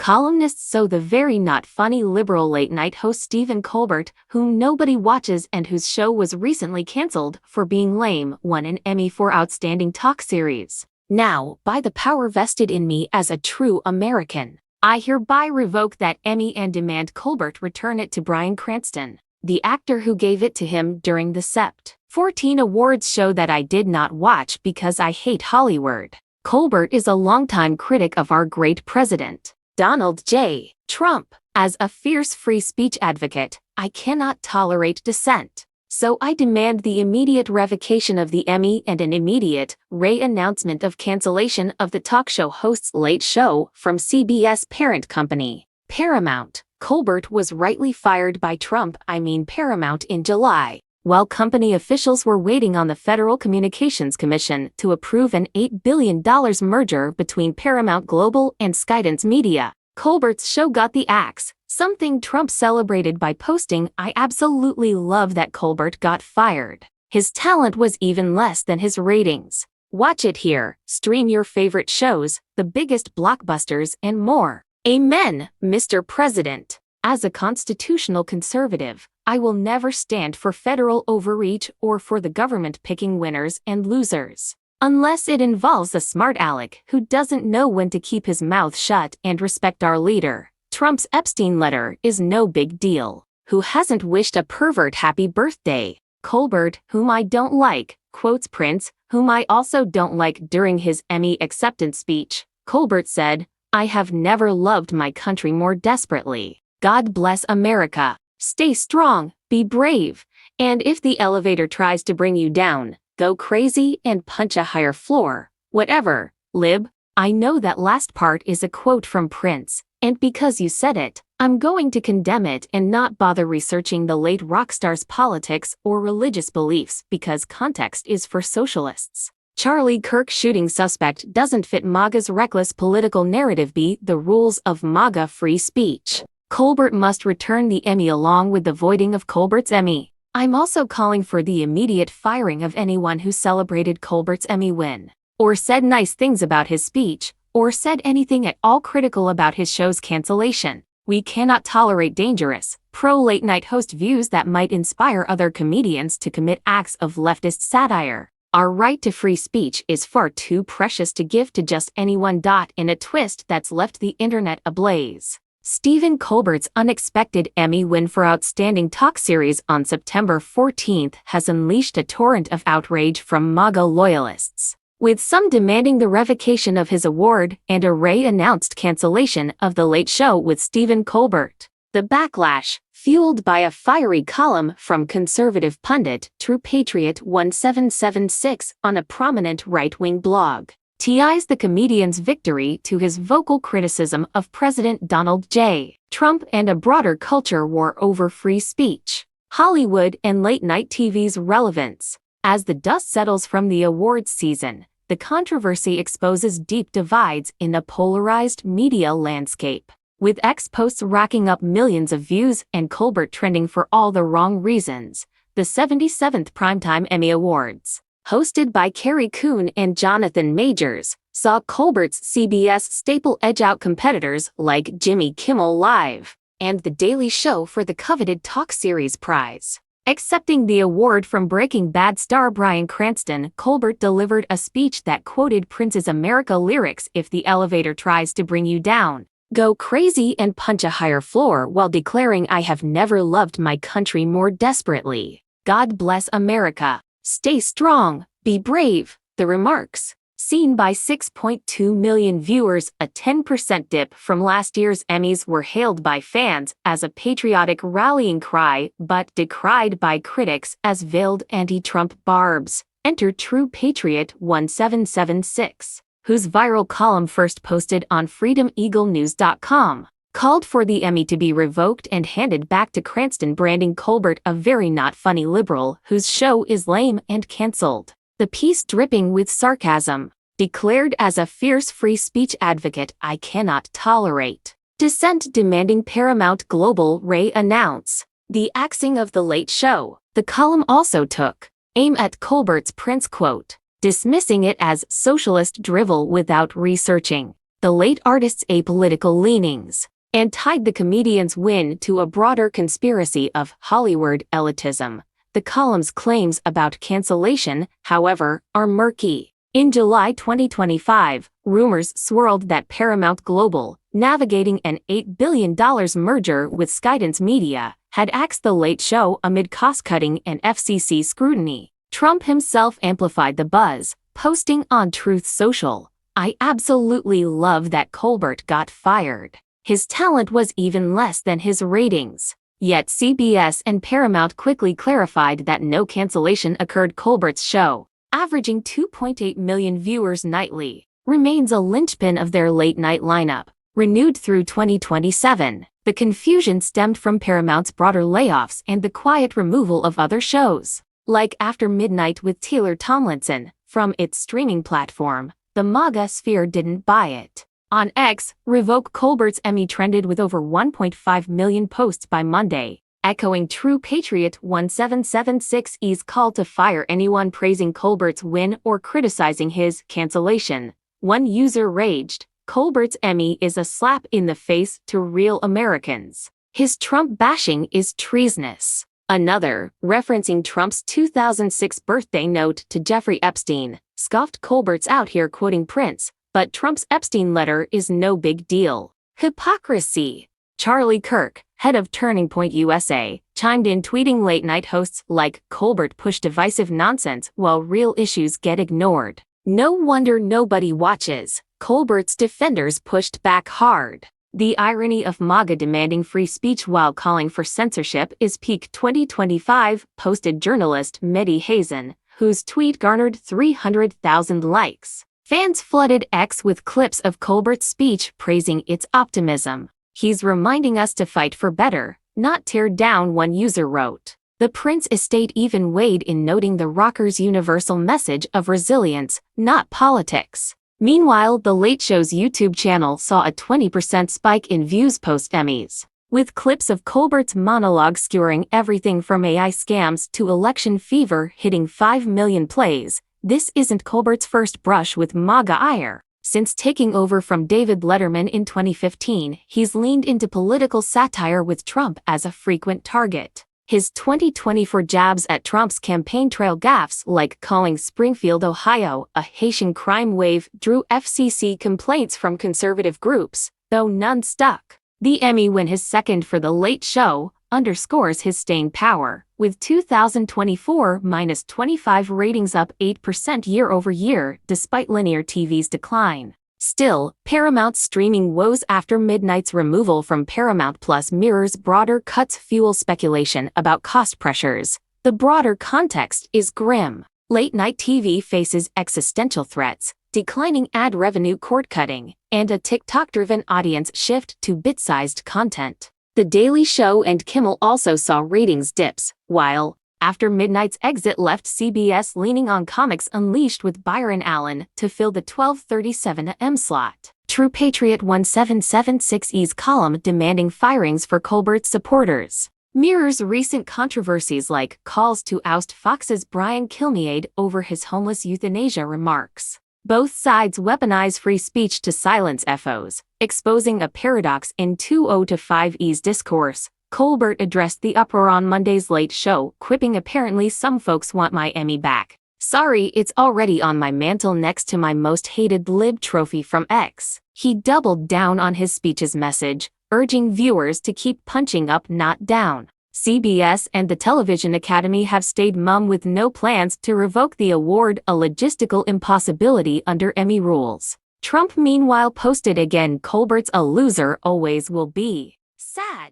Columnists so the very not funny liberal late-night host Stephen Colbert, whom nobody watches and whose show was recently cancelled for being lame, won an Emmy for Outstanding Talk Series. Now, by the power vested in me as a true American, I hereby revoke that Emmy and demand Colbert return it to Bryan Cranston, the actor who gave it to him during the Sept. 14 awards show that I did not watch because I hate Hollywood. Colbert is a longtime critic of our great president, Donald J. Trump. As a fierce free speech advocate, I cannot tolerate dissent. So I demand the immediate revocation of the Emmy and an immediate re-announcement of cancellation of the talk show host's Late Show from CBS parent company, Paramount. Colbert was rightly fired by Paramount in July, while company officials were waiting on the Federal Communications Commission to approve an $8 billion merger between Paramount Global and Skydance Media. Colbert's show got the axe, something Trump celebrated by posting, "I absolutely love that Colbert got fired. His talent was even less than his ratings. Watch it here, stream your favorite shows, the biggest blockbusters and more. Amen, Mr. President." As a constitutional conservative, I will never stand for federal overreach or for the government picking winners and losers. Unless it involves a smart aleck who doesn't know when to keep his mouth shut and respect our leader. Trump's Epstein letter is no big deal. Who hasn't wished a pervert happy birthday? Colbert, whom I don't like, quotes Prince, whom I also don't like. During his Emmy acceptance speech, Colbert said, "I have never loved my country more desperately. God bless America. Stay strong, be brave, and if the elevator tries to bring you down, go crazy and punch a higher floor. Whatever, lib." I know that last part is a quote from Prince, and because you said it, I'm going to condemn it and not bother researching the late rock star's politics or religious beliefs because context is for socialists. Charlie Kirk shooting suspect doesn't fit MAGA's reckless political narrative. Be the rules of MAGA free speech. Colbert must return the Emmy along with the voiding of Colbert's Emmy. I'm also calling for the immediate firing of anyone who celebrated Colbert's Emmy win, or said nice things about his speech, or said anything at all critical about his show's cancellation. We cannot tolerate dangerous, pro-late-night host views that might inspire other comedians to commit acts of leftist satire. Our right to free speech is far too precious to give to just anyone. In a twist that's left the internet ablaze, Stephen Colbert's unexpected Emmy win for Outstanding Talk Series on September 14 has unleashed a torrent of outrage from MAGA loyalists, with some demanding the revocation of his award and a re-announced cancellation of The Late Show with Stephen Colbert. The backlash, fueled by a fiery column from conservative pundit True Patriot 1776 on a prominent right-wing blog, ties the comedian's victory to his vocal criticism of President Donald J. Trump and a broader culture war over free speech, Hollywood and late-night TV's relevance. As the dust settles from the awards season, the controversy exposes deep divides in the polarized media landscape, with X posts racking up millions of views and Colbert trending for all the wrong reasons. The 77th Primetime Emmy Awards, hosted by Carrie Coon and Jonathan Majors, saw Colbert's CBS staple edge out competitors like Jimmy Kimmel Live and The Daily Show for the coveted Talk Series prize. Accepting the award from Breaking Bad star Bryan Cranston, Colbert delivered a speech that quoted Prince's America lyrics, "If the elevator tries to bring you down, go crazy and punch a higher floor," while declaring, "I have never loved my country more desperately. God bless America. Stay strong, be brave." The remarks, seen by 6.2 million viewers, a 10% dip from last year's Emmys, were hailed by fans as a patriotic rallying cry but decried by critics as veiled anti-Trump barbs. Enter True Patriot 1776, whose viral column, first posted on freedomeaglenews.com, called for the Emmy to be revoked and handed back to Cranston, branding Colbert a very not funny liberal whose show is lame and cancelled. The piece, dripping with sarcasm, declared, "As a fierce free speech advocate, I cannot tolerate dissent," demanding Paramount Global re-announce the axing of The Late Show. The column also took aim at Colbert's Prince quote, dismissing it as socialist drivel without researching. the late artist's apolitical leanings, and tied the comedian's win to a broader conspiracy of Hollywood elitism. The column's claims about cancellation, however, are murky. In July 2025, rumors swirled that Paramount Global, navigating an $8 billion merger with Skydance Media, had axed The Late Show amid cost-cutting and FCC scrutiny. Trump himself amplified the buzz, posting on Truth Social, "I absolutely love that Colbert got fired. His talent was even less than his ratings." Yet CBS and Paramount quickly clarified that no cancellation occurred. Colbert's show, averaging 2.8 million viewers nightly, remains a linchpin of their late-night lineup, renewed through 2027. The confusion stemmed from Paramount's broader layoffs and the quiet removal of other shows, like After Midnight with Taylor Tomlinson, from its streaming platform. The MAGA sphere didn't buy it. On X, Revoke Colbert's Emmy trended with over 1.5 million posts by Monday, echoing True Patriot 1776's call to fire anyone praising Colbert's win or criticizing his cancellation. One user raged, "Colbert's Emmy is a slap in the face to real Americans. His Trump bashing is treasonous." Another, referencing Trump's 2006 birthday note to Jeffrey Epstein, scoffed, "Colbert's out here quoting Prince, but Trump's Epstein letter is no big deal. Hypocrisy." Charlie Kirk, head of Turning Point USA, chimed in, tweeting, "Late-night hosts like Colbert push divisive nonsense while real issues get ignored. No wonder nobody watches." Colbert's defenders pushed back hard. The irony of MAGA demanding free speech while calling for censorship is peak 2025, posted journalist Mehdi Hazen, whose tweet garnered 300,000 likes. Fans flooded X with clips of Colbert's speech praising its optimism. "He's reminding us to fight for better, not tear down," one user wrote. The Prince estate even weighed in, noting the rocker's universal message of resilience, not politics. Meanwhile, The Late Show's YouTube channel saw a 20% spike in views post-Emmys, with clips of Colbert's monologue skewering everything from AI scams to election fever hitting 5 million plays. This isn't Colbert's first brush with MAGA ire. Since taking over from David Letterman in 2015, he's leaned into political satire, with Trump as a frequent target. His 2024 jabs at Trump's campaign trail gaffes, like calling Springfield, Ohio, a Haitian crime wave, drew FCC complaints from conservative groups, though none stuck. The Emmy win, his second for The Late Show, underscores his staying power, with 2024-25 ratings up 8% year-over-year despite linear TV's decline. Still, Paramount's streaming woes after Midnight's removal from Paramount Plus mirrors broader cuts, fuel speculation about cost pressures. The broader context is grim. Late-night TV faces existential threats, declining ad revenue, cord-cutting, and a TikTok-driven audience shift to bit-sized content. The Daily Show and Kimmel also saw ratings dips, while After Midnight's exit left CBS leaning on Comics Unleashed with Byron Allen to fill the 12:37 a.m. slot. True Patriot 1776's column demanding firings for Colbert's supporters mirrors recent controversies, like calls to oust Fox's Brian Kilmeade over his homeless euthanasia remarks. Both sides weaponize free speech to silence FOs, exposing a paradox in 2025's discourse. Colbert addressed the uproar on Monday's Late Show, quipping, "Apparently some folks want my Emmy back. Sorry, it's already on my mantle next to my most hated lib trophy from X." He doubled down on his speech's message, urging viewers to keep punching up, not down. CBS and the Television Academy have stayed mum, with no plans to revoke the award, a logistical impossibility under Emmy rules. Trump meanwhile posted again, "Colbert's a loser, always will be. Sad."